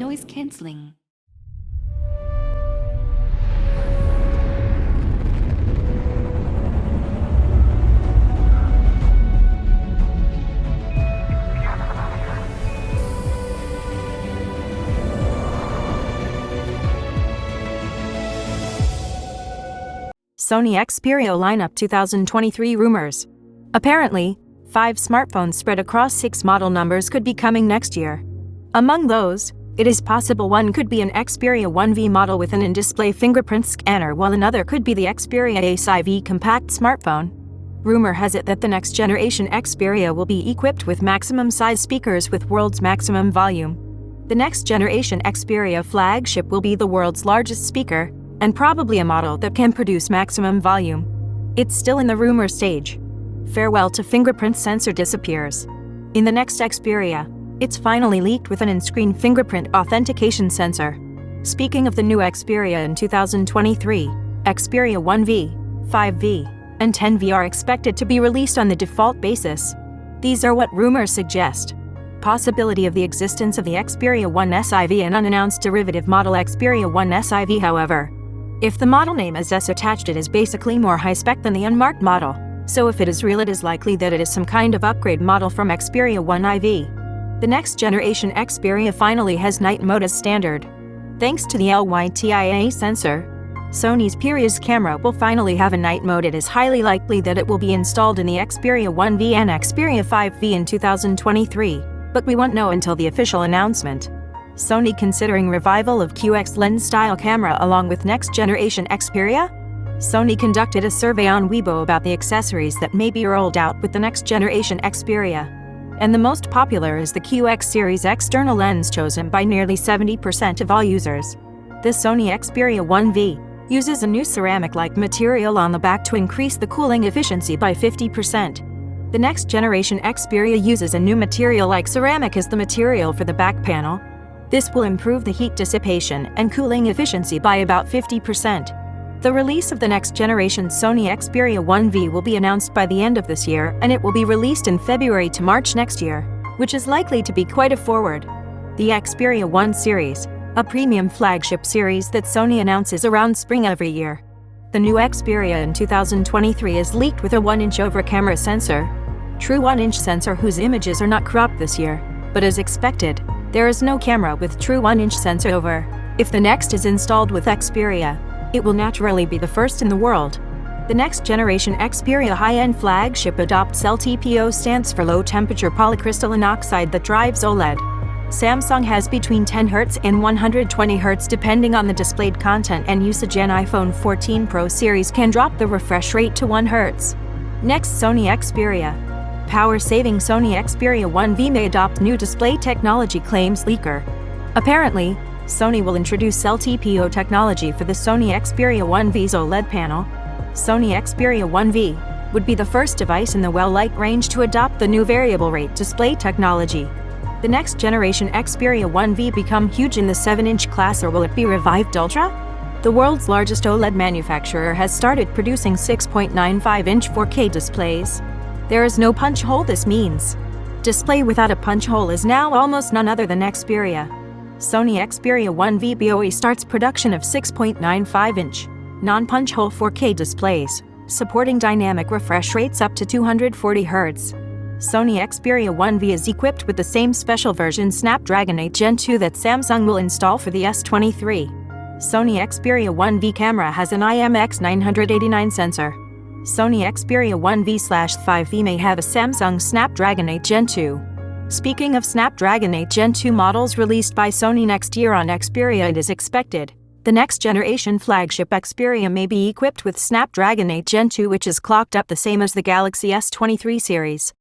noise cancelling. Sony Xperia lineup 2023 rumors. Apparently, 5 smartphones spread across 6 model numbers could be coming next year. Among those, it is possible one could be an Xperia 1V model with an in-display fingerprint scanner, while another could be the Xperia Ace IV compact smartphone. Rumor has it that the next generation Xperia will be equipped with maximum size speakers with world's maximum volume. The next generation Xperia flagship will be the world's largest speaker, and probably a model that can produce maximum volume. It's still in the rumor stage. Farewell to fingerprint sensor disappears. In the next Xperia, it's finally leaked with an in-screen fingerprint authentication sensor. Speaking of the new Xperia in 2023, Xperia 1V, 5V, and 10V are expected to be released on the default basis. These are what rumors suggest. Possibility of the existence of the Xperia 1 SIV and unannounced derivative model Xperia 1 SIV, however. If the model name is S attached, it is basically more high-spec than the unmarked model, so if it is real, it is likely that it is some kind of upgrade model from Xperia 1 IV. The next generation Xperia finally has night mode as standard. Thanks to the LYTIA sensor, Sony Xperia's camera will finally have a night mode. It is highly likely that it will be installed in the Xperia 1V and Xperia 5V in 2023, but we won't know until the official announcement. Sony considering revival of QX lens-style camera along with next-generation Xperia? Sony conducted a survey on Weibo about the accessories that may be rolled out with the next-generation Xperia. And the most popular is the QX series external lens, chosen by nearly 70% of all users. The Sony Xperia 1V uses a new ceramic-like material on the back to increase the cooling efficiency by 50%. The next-generation Xperia uses a new material like ceramic as the material for the back panel. This will improve the heat dissipation and cooling efficiency by about 50%. The release of the next generation Sony Xperia 1V will be announced by the end of this year, and it will be released in February to March next year, which is likely to be quite a forward. The Xperia 1 series, a premium flagship series that Sony announces around spring every year. The new Xperia in 2023 is leaked with a 1-inch over camera sensor. True 1-inch sensor whose images are not cropped this year, but as expected, there is no camera with true 1-inch sensor over. If the next is installed with Xperia, it will naturally be the first in the world. The next generation Xperia high-end flagship adopts LTPO, stands for low temperature polycrystalline oxide, that drives OLED. Samsung has between 10 Hz and 120 Hz depending on the displayed content and usage, and iPhone 14 Pro series can drop the refresh rate to 1 Hz. Next, Sony Xperia. Power-saving Sony Xperia 1V may adopt new display technology, claims leaker. Apparently, Sony will introduce LTPO technology for the Sony Xperia 1V's OLED panel. Sony Xperia 1V would be the first device in the well-light range to adopt the new variable rate display technology. The next generation Xperia 1V become huge in the 7-inch class, or will it be revived Ultra? The world's largest OLED manufacturer has started producing 6.95-inch 4K displays. There is no punch hole. This means display without a punch hole is now almost none other than Xperia. Sony Xperia 1V BOE starts production of 6.95-inch, non-punch hole 4K displays, supporting dynamic refresh rates up to 240 Hz. Sony Xperia 1V is equipped with the same special version Snapdragon 8 Gen 2 that Samsung will install for the S23. Sony Xperia 1V camera has an IMX989 sensor. Sony Xperia 1V/5V may have a Samsung Snapdragon 8 Gen 2. Speaking of Snapdragon 8 Gen 2 models released by Sony next year on Xperia, it is expected the next generation flagship Xperia may be equipped with Snapdragon 8 Gen 2, which is clocked up the same as the Galaxy S23 series.